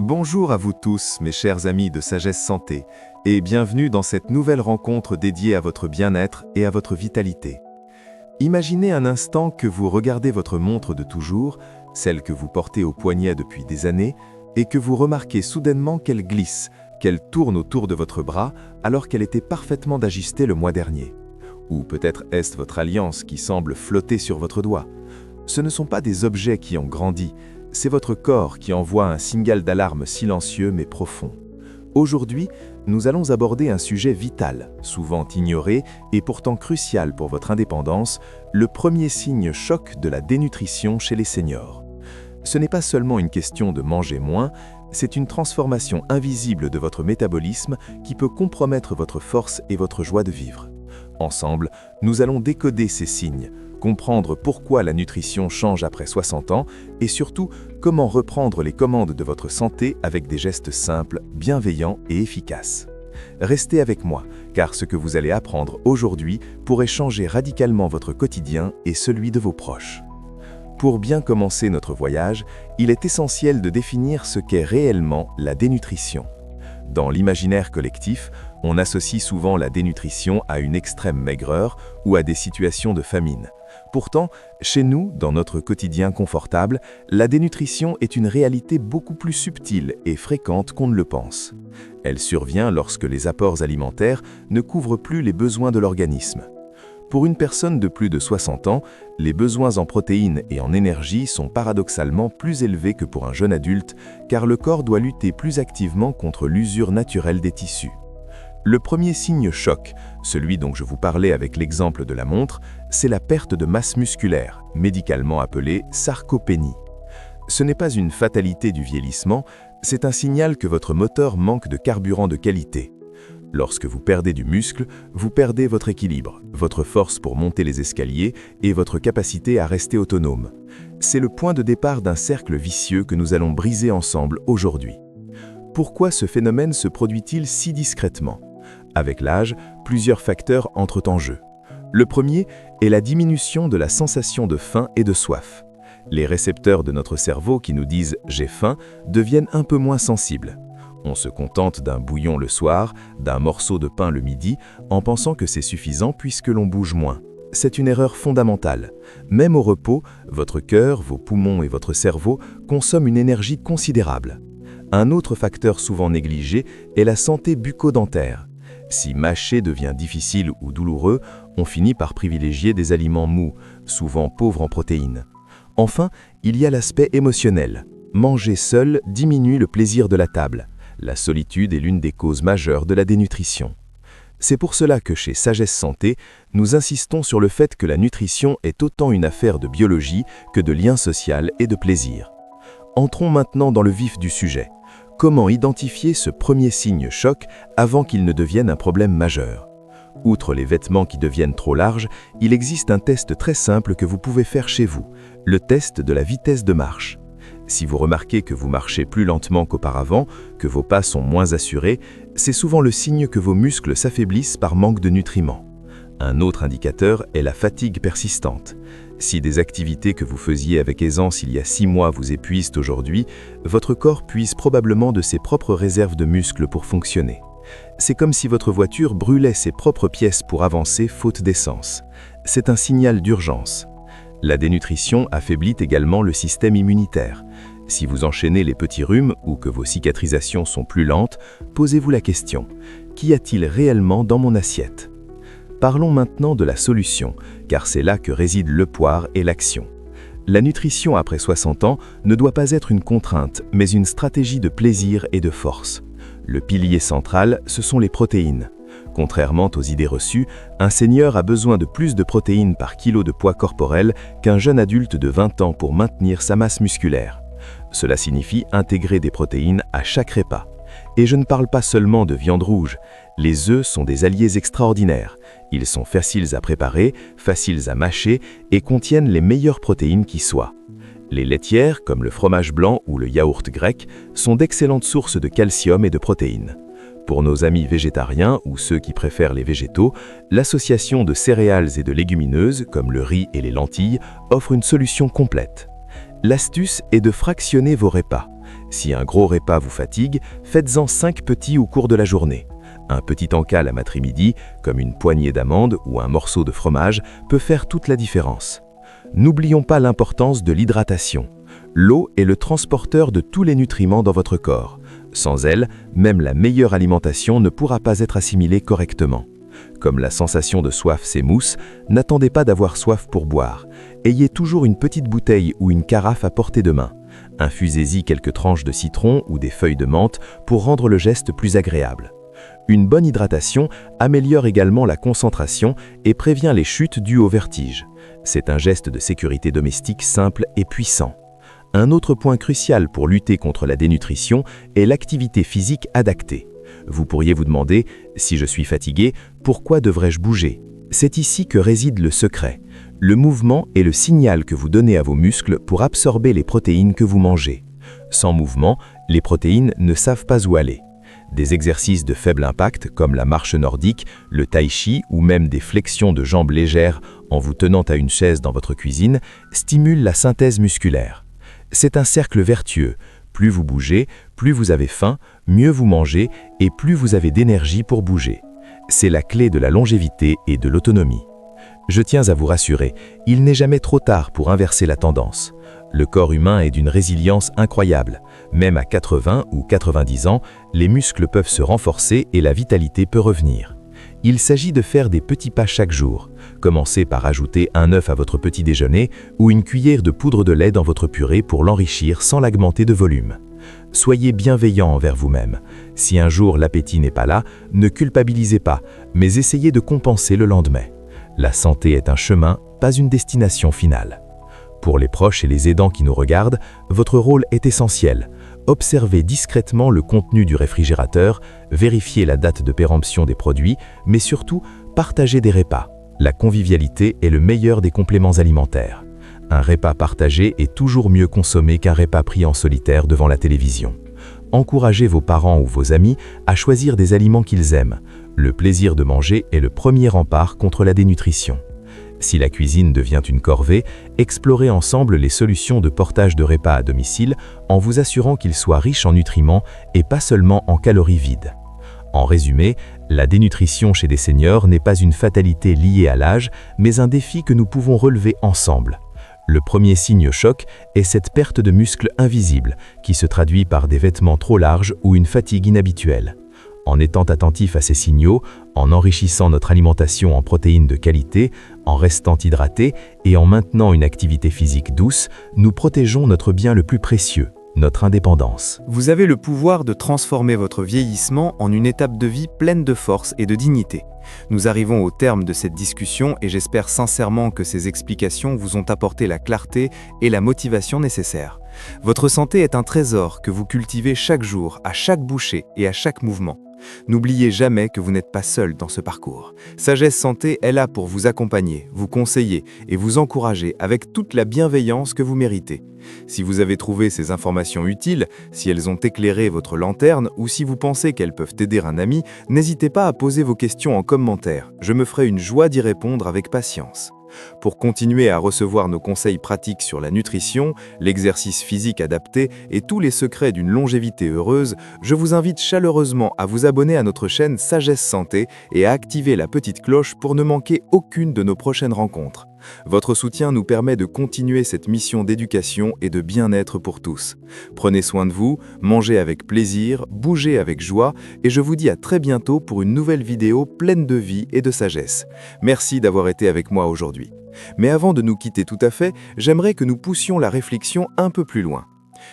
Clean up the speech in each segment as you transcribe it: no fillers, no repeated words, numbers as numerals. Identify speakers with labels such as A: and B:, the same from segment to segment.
A: Bonjour à vous tous, mes chers amis de Sagesse Santé, et bienvenue dans cette nouvelle rencontre dédiée à votre bien-être et à votre vitalité. Imaginez un instant que vous regardez votre montre de toujours, celle que vous portez au poignet depuis des années, et que vous remarquez soudainement qu'elle glisse, qu'elle tourne autour de votre bras alors qu'elle était parfaitement ajustée le mois dernier. Ou peut-être est-ce votre alliance qui semble flotter sur votre doigt. Ce ne sont pas des objets qui ont grandi, c'est votre corps qui envoie un signal d'alarme silencieux mais profond. Aujourd'hui, nous allons aborder un sujet vital, souvent ignoré et pourtant crucial pour votre indépendance, le premier signe choc de la dénutrition chez les seniors. Ce n'est pas seulement une question de manger moins, c'est une transformation invisible de votre métabolisme qui peut compromettre votre force et votre joie de vivre. Ensemble, nous allons décoder ces signes, comprendre pourquoi la nutrition change après 60 ans et surtout comment reprendre les commandes de votre santé avec des gestes simples, bienveillants et efficaces. Restez avec moi, car ce que vous allez apprendre aujourd'hui pourrait changer radicalement votre quotidien et celui de vos proches. Pour bien commencer notre voyage, il est essentiel de définir ce qu'est réellement la dénutrition. Dans l'imaginaire collectif, on associe souvent la dénutrition à une extrême maigreur ou à des situations de famine. Pourtant, chez nous, dans notre quotidien confortable, la dénutrition est une réalité beaucoup plus subtile et fréquente qu'on ne le pense. Elle survient lorsque les apports alimentaires ne couvrent plus les besoins de l'organisme. Pour une personne de plus de 60 ans, les besoins en protéines et en énergie sont paradoxalement plus élevés que pour un jeune adulte, car le corps doit lutter plus activement contre l'usure naturelle des tissus. Le premier signe choc, celui dont je vous parlais avec l'exemple de la montre, c'est la perte de masse musculaire, médicalement appelée sarcopénie. Ce n'est pas une fatalité du vieillissement, c'est un signal que votre moteur manque de carburant de qualité. Lorsque vous perdez du muscle, vous perdez votre équilibre, votre force pour monter les escaliers et votre capacité à rester autonome. C'est le point de départ d'un cercle vicieux que nous allons briser ensemble aujourd'hui. Pourquoi ce phénomène se produit-il si discrètement ? Avec l'âge, plusieurs facteurs entrent en jeu. Le premier est la diminution de la sensation de faim et de soif. Les récepteurs de notre cerveau qui nous disent « j'ai faim » deviennent un peu moins sensibles. On se contente d'un bouillon le soir, d'un morceau de pain le midi, en pensant que c'est suffisant puisque l'on bouge moins. C'est une erreur fondamentale. Même au repos, votre cœur, vos poumons et votre cerveau consomment une énergie considérable. Un autre facteur souvent négligé est la santé bucco-dentaire. Si mâcher devient difficile ou douloureux, on finit par privilégier des aliments mous, souvent pauvres en protéines. Enfin, il y a l'aspect émotionnel. Manger seul diminue le plaisir de la table. La solitude est l'une des causes majeures de la dénutrition. C'est pour cela que chez Sagesse Santé, nous insistons sur le fait que la nutrition est autant une affaire de biologie que de lien social et de plaisir. Entrons maintenant dans le vif du sujet. Comment identifier ce premier signe choc avant qu'il ne devienne un problème majeur ? Outre les vêtements qui deviennent trop larges, il existe un test très simple que vous pouvez faire chez vous, le test de la vitesse de marche. Si vous remarquez que vous marchez plus lentement qu'auparavant, que vos pas sont moins assurés, c'est souvent le signe que vos muscles s'affaiblissent par manque de nutriments. Un autre indicateur est la fatigue persistante. Si des activités que vous faisiez avec aisance il y a 6 mois vous épuisent aujourd'hui, votre corps puise probablement de ses propres réserves de muscles pour fonctionner. C'est comme si votre voiture brûlait ses propres pièces pour avancer faute d'essence. C'est un signal d'urgence. La dénutrition affaiblit également le système immunitaire. Si vous enchaînez les petits rhumes ou que vos cicatrisations sont plus lentes, posez-vous la question : qu'y a-t-il réellement dans mon assiette ? Parlons maintenant de la solution, car c'est là que réside le pouvoir et l'action. La nutrition après 60 ans ne doit pas être une contrainte, mais une stratégie de plaisir et de force. Le pilier central, ce sont les protéines. Contrairement aux idées reçues, un senior a besoin de plus de protéines par kilo de poids corporel qu'un jeune adulte de 20 ans pour maintenir sa masse musculaire. Cela signifie intégrer des protéines à chaque repas. Et je ne parle pas seulement de viande rouge. Les œufs sont des alliés extraordinaires. Ils sont faciles à préparer, faciles à mâcher et contiennent les meilleures protéines qui soient. Les laitières, comme le fromage blanc ou le yaourt grec, sont d'excellentes sources de calcium et de protéines. Pour nos amis végétariens ou ceux qui préfèrent les végétaux, l'association de céréales et de légumineuses, comme le riz et les lentilles, offre une solution complète. L'astuce est de fractionner vos repas. Si un gros repas vous fatigue, faites-en 5 petits au cours de la journée. Un petit encas à l'après-midi, comme une poignée d'amandes ou un morceau de fromage, peut faire toute la différence. N'oublions pas l'importance de l'hydratation. L'eau est le transporteur de tous les nutriments dans votre corps. Sans elle, même la meilleure alimentation ne pourra pas être assimilée correctement. Comme la sensation de soif s'émousse, n'attendez pas d'avoir soif pour boire. Ayez toujours une petite bouteille ou une carafe à portée de main. Infusez-y quelques tranches de citron ou des feuilles de menthe pour rendre le geste plus agréable. Une bonne hydratation améliore également la concentration et prévient les chutes dues au vertige. C'est un geste de sécurité domestique simple et puissant. Un autre point crucial pour lutter contre la dénutrition est l'activité physique adaptée. Vous pourriez vous demander, si je suis fatigué, pourquoi devrais-je bouger? C'est ici que réside le secret. Le mouvement est le signal que vous donnez à vos muscles pour absorber les protéines que vous mangez. Sans mouvement, les protéines ne savent pas où aller. Des exercices de faible impact comme la marche nordique, le tai chi ou même des flexions de jambes légères en vous tenant à une chaise dans votre cuisine stimulent la synthèse musculaire. C'est un cercle vertueux. Plus vous bougez, plus vous avez faim, mieux vous mangez et plus vous avez d'énergie pour bouger. C'est la clé de la longévité et de l'autonomie. Je tiens à vous rassurer, il n'est jamais trop tard pour inverser la tendance. Le corps humain est d'une résilience incroyable. Même à 80 ou 90 ans, les muscles peuvent se renforcer et la vitalité peut revenir. Il s'agit de faire des petits pas chaque jour. Commencez par ajouter un œuf à votre petit déjeuner ou une cuillère de poudre de lait dans votre purée pour l'enrichir sans l'augmenter de volume. Soyez bienveillant envers vous-même. Si un jour l'appétit n'est pas là, ne culpabilisez pas, mais essayez de compenser le lendemain. La santé est un chemin, pas une destination finale. Pour les proches et les aidants qui nous regardent, votre rôle est essentiel. Observez discrètement le contenu du réfrigérateur, vérifiez la date de péremption des produits, mais surtout, partagez des repas. La convivialité est le meilleur des compléments alimentaires. Un repas partagé est toujours mieux consommé qu'un repas pris en solitaire devant la télévision. Encouragez vos parents ou vos amis à choisir des aliments qu'ils aiment. Le plaisir de manger est le premier rempart contre la dénutrition. Si la cuisine devient une corvée, explorez ensemble les solutions de portage de repas à domicile en vous assurant qu'ils soient riches en nutriments et pas seulement en calories vides. En résumé, la dénutrition chez des seniors n'est pas une fatalité liée à l'âge, mais un défi que nous pouvons relever ensemble. Le premier signe choc est cette perte de muscles invisible qui se traduit par des vêtements trop larges ou une fatigue inhabituelle. En étant attentif à ces signaux, en enrichissant notre alimentation en protéines de qualité, en restant hydraté et en maintenant une activité physique douce, nous protégeons notre bien le plus précieux, notre indépendance.
B: Vous avez le pouvoir de transformer votre vieillissement en une étape de vie pleine de force et de dignité. Nous arrivons au terme de cette discussion et j'espère sincèrement que ces explications vous ont apporté la clarté et la motivation nécessaires. Votre santé est un trésor que vous cultivez chaque jour, à chaque bouchée et à chaque mouvement. N'oubliez jamais que vous n'êtes pas seul dans ce parcours. Sagesse Santé est là pour vous accompagner, vous conseiller et vous encourager avec toute la bienveillance que vous méritez. Si vous avez trouvé ces informations utiles, si elles ont éclairé votre lanterne ou si vous pensez qu'elles peuvent aider un ami, n'hésitez pas à poser vos questions en commentaire. Je me ferai une joie d'y répondre avec patience. Pour continuer à recevoir nos conseils pratiques sur la nutrition, l'exercice physique adapté et tous les secrets d'une longévité heureuse, je vous invite chaleureusement à vous abonner à notre chaîne Sagesse Santé et à activer la petite cloche pour ne manquer aucune de nos prochaines rencontres. Votre soutien nous permet de continuer cette mission d'éducation et de bien-être pour tous. Prenez soin de vous, mangez avec plaisir, bougez avec joie et je vous dis à très bientôt pour une nouvelle vidéo pleine de vie et de sagesse. Merci d'avoir été avec moi aujourd'hui. Mais avant de nous quitter tout à fait, j'aimerais que nous poussions la réflexion un peu plus loin.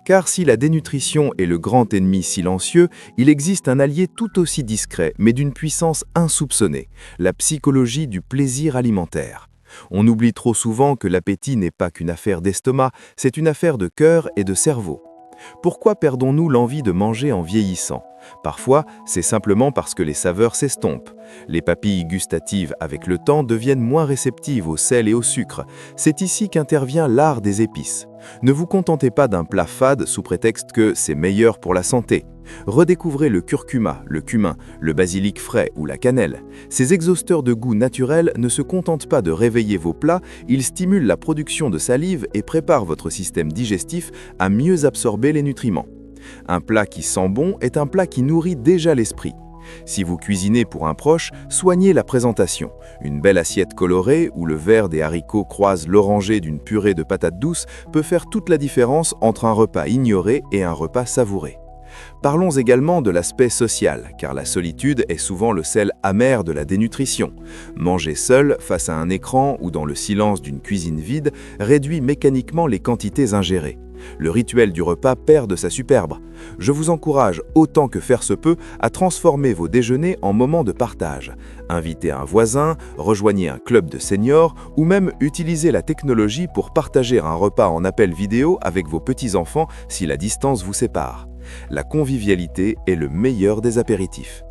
B: Car si la dénutrition est le grand ennemi silencieux, il existe un allié tout aussi discret mais d'une puissance insoupçonnée, la psychologie du plaisir alimentaire. On oublie trop souvent que l'appétit n'est pas qu'une affaire d'estomac, c'est une affaire de cœur et de cerveau. Pourquoi perdons-nous l'envie de manger en vieillissant? Parfois, c'est simplement parce que les saveurs s'estompent. Les papilles gustatives, avec le temps, deviennent moins réceptives au sel et au sucre. C'est ici qu'intervient l'art des épices. Ne vous contentez pas d'un plat fade sous prétexte que c'est meilleur pour la santé. Redécouvrez le curcuma, le cumin, le basilic frais ou la cannelle. Ces exhausteurs de goût naturel ne se contentent pas de réveiller vos plats, ils stimulent la production de salive et préparent votre système digestif à mieux absorber les nutriments.
A: Un plat qui sent bon est un plat qui nourrit déjà l'esprit. Si vous cuisinez pour un proche, soignez la présentation. Une belle assiette colorée où le vert des haricots croise l'orangé d'une purée de patates douces peut faire toute la différence entre un repas ignoré et un repas savouré. Parlons également de l'aspect social, car la solitude est souvent le sel amer de la dénutrition. Manger seul, face à un écran ou dans le silence d'une cuisine vide, réduit mécaniquement les quantités ingérées. Le rituel du repas perd de sa superbe. Je vous encourage, autant que faire se peut, à transformer vos déjeuners en moments de partage. Invitez un voisin, rejoignez un club de seniors ou même utilisez la technologie pour partager un repas en appel vidéo avec vos petits-enfants si la distance vous sépare. La convivialité est le meilleur des apéritifs.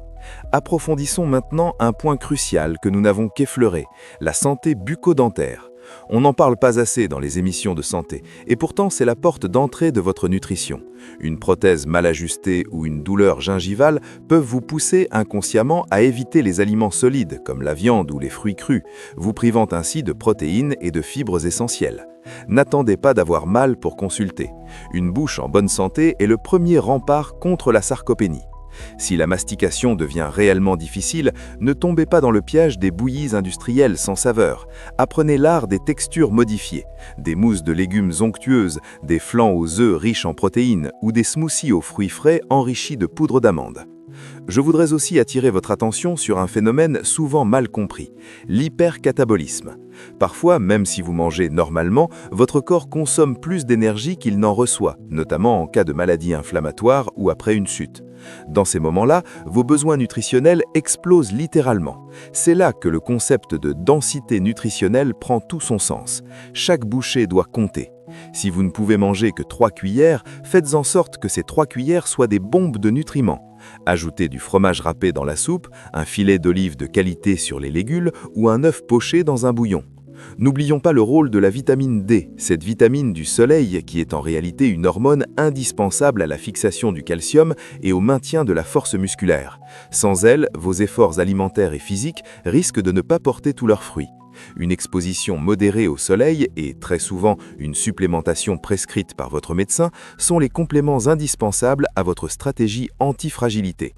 A: Approfondissons maintenant un point crucial que nous n'avons qu'effleuré, la santé bucco-dentaire. On n'en parle pas assez dans les émissions de santé, et pourtant c'est la porte d'entrée de votre nutrition. Une prothèse mal ajustée ou une douleur gingivale peuvent vous pousser inconsciemment à éviter les aliments solides, comme la viande ou les fruits crus, vous privant ainsi de protéines et de fibres essentielles. N'attendez pas d'avoir mal pour consulter. Une bouche en bonne santé est le premier rempart contre la sarcopénie. Si la mastication devient réellement difficile, ne tombez pas dans le piège des bouillies industrielles sans saveur. Apprenez l'art des textures modifiées, des mousses de légumes onctueuses, des flancs aux œufs riches en protéines ou des smoothies aux fruits frais enrichis de poudre d'amande. Je voudrais aussi attirer votre attention sur un phénomène souvent mal compris, l'hypercatabolisme. Parfois, même si vous mangez normalement, votre corps consomme plus d'énergie qu'il n'en reçoit, notamment en cas de maladie inflammatoire ou après une chute. Dans ces moments-là, vos besoins nutritionnels explosent littéralement. C'est là que le concept de densité nutritionnelle prend tout son sens. Chaque bouchée doit compter. Si vous ne pouvez manger que 3 cuillères, faites en sorte que ces 3 cuillères soient des bombes de nutriments. Ajoutez du fromage râpé dans la soupe, un filet d'olive de qualité sur les légumes ou un œuf poché dans un bouillon. N'oublions pas le rôle de la vitamine D, cette vitamine du soleil qui est en réalité une hormone indispensable à la fixation du calcium et au maintien de la force musculaire. Sans elle, vos efforts alimentaires et physiques risquent de ne pas porter tous leurs fruits. Une exposition modérée au soleil et, très souvent, une supplémentation prescrite par votre médecin sont les compléments indispensables à votre stratégie anti-fragilité.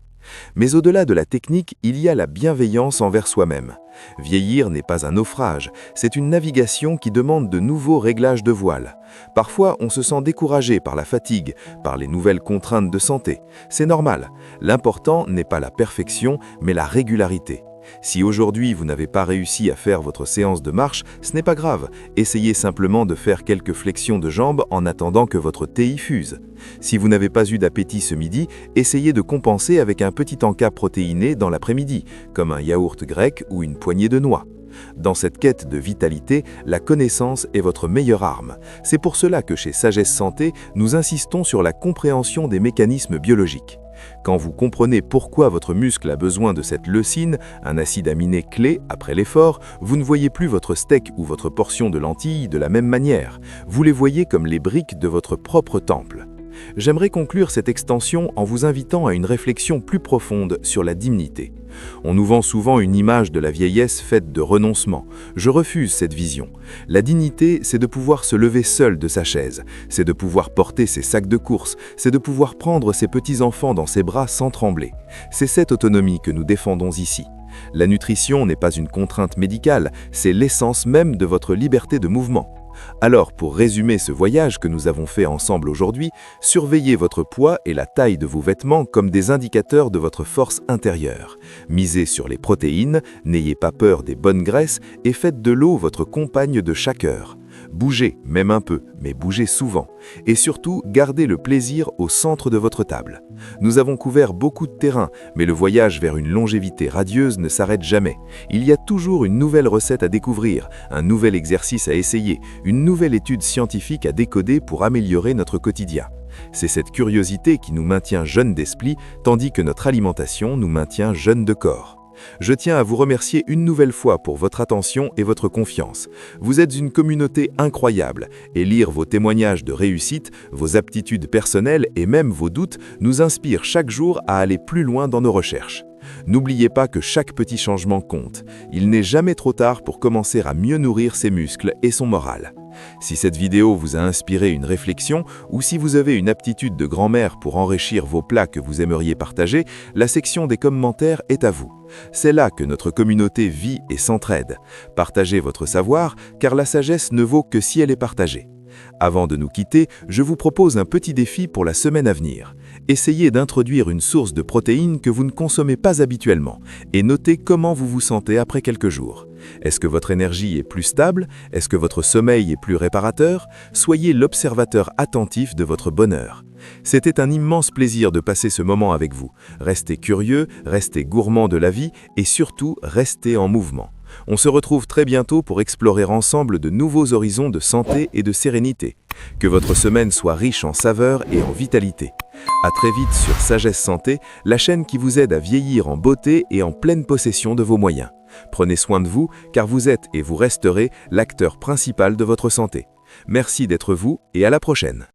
A: Mais au-delà de la technique, il y a la bienveillance envers soi-même. Vieillir n'est pas un naufrage, c'est une navigation qui demande de nouveaux réglages de voile. Parfois, on se sent découragé par la fatigue, par les nouvelles contraintes de santé. C'est normal. L'important n'est pas la perfection, mais la régularité. Si aujourd'hui vous n'avez pas réussi à faire votre séance de marche, ce n'est pas grave. Essayez simplement de faire quelques flexions de jambes en attendant que votre thé y fuse. Si vous n'avez pas eu d'appétit ce midi, essayez de compenser avec un petit encas protéiné dans l'après-midi, comme un yaourt grec ou une poignée de noix. Dans cette quête de vitalité, la connaissance est votre meilleure arme. C'est pour cela que chez Sagesse Santé, nous insistons sur la compréhension des mécanismes biologiques. Quand vous comprenez pourquoi votre muscle a besoin de cette leucine, un acide aminé clé après l'effort, vous ne voyez plus votre steak ou votre portion de lentilles de la même manière. Vous les voyez comme les briques de votre propre temple. J'aimerais conclure cette extension en vous invitant à une réflexion plus profonde sur la dignité. On nous vend souvent une image de la vieillesse faite de renoncement. Je refuse cette vision. La dignité, c'est de pouvoir se lever seul de sa chaise, c'est de pouvoir porter ses sacs de course, c'est de pouvoir prendre ses petits-enfants dans ses bras sans trembler. C'est cette autonomie que nous défendons ici. La nutrition n'est pas une contrainte médicale, c'est l'essence même de votre liberté de mouvement. Alors, pour résumer ce voyage que nous avons fait ensemble aujourd'hui, surveillez votre poids et la taille de vos vêtements comme des indicateurs de votre force intérieure. Misez sur les protéines, n'ayez pas peur des bonnes graisses et faites de l'eau votre compagne de chaque heure. Bougez, même un peu, mais bougez souvent. Et surtout, gardez le plaisir au centre de votre table. Nous avons couvert beaucoup de terrain, mais le voyage vers une longévité radieuse ne s'arrête jamais. Il y a toujours une nouvelle recette à découvrir, un nouvel exercice à essayer, une nouvelle étude scientifique à décoder pour améliorer notre quotidien. C'est cette curiosité qui nous maintient jeunes d'esprit, tandis que notre alimentation nous maintient jeunes de corps. Je tiens à vous remercier une nouvelle fois pour votre attention et votre confiance. Vous êtes une communauté incroyable et lire vos témoignages de réussite, vos aptitudes personnelles et même vos doutes nous inspire chaque jour à aller plus loin dans nos recherches. N'oubliez pas que chaque petit changement compte. Il n'est jamais trop tard pour commencer à mieux nourrir ses muscles et son moral. Si cette vidéo vous a inspiré une réflexion ou si vous avez une aptitude de grand-mère pour enrichir vos plats que vous aimeriez partager, la section des commentaires est à vous. C'est là que notre communauté vit et s'entraide. Partagez votre savoir, car la sagesse ne vaut que si elle est partagée. Avant de nous quitter, je vous propose un petit défi pour la semaine à venir. Essayez d'introduire une source de protéines que vous ne consommez pas habituellement et notez comment vous vous sentez après quelques jours. Est-ce que votre énergie est plus stable? Est-ce que votre sommeil est plus réparateur? Soyez l'observateur attentif de votre bonheur. C'était un immense plaisir de passer ce moment avec vous. Restez curieux, restez gourmand de la vie et surtout, restez en mouvement. On se retrouve très bientôt pour explorer ensemble de nouveaux horizons de santé et de sérénité. Que votre semaine soit riche en saveurs et en vitalité. À très vite sur Sagesse Santé, la chaîne qui vous aide à vieillir en beauté et en pleine possession de vos moyens. Prenez soin de vous, car vous êtes et vous resterez l'acteur principal de votre santé. Merci d'être vous et à la prochaine.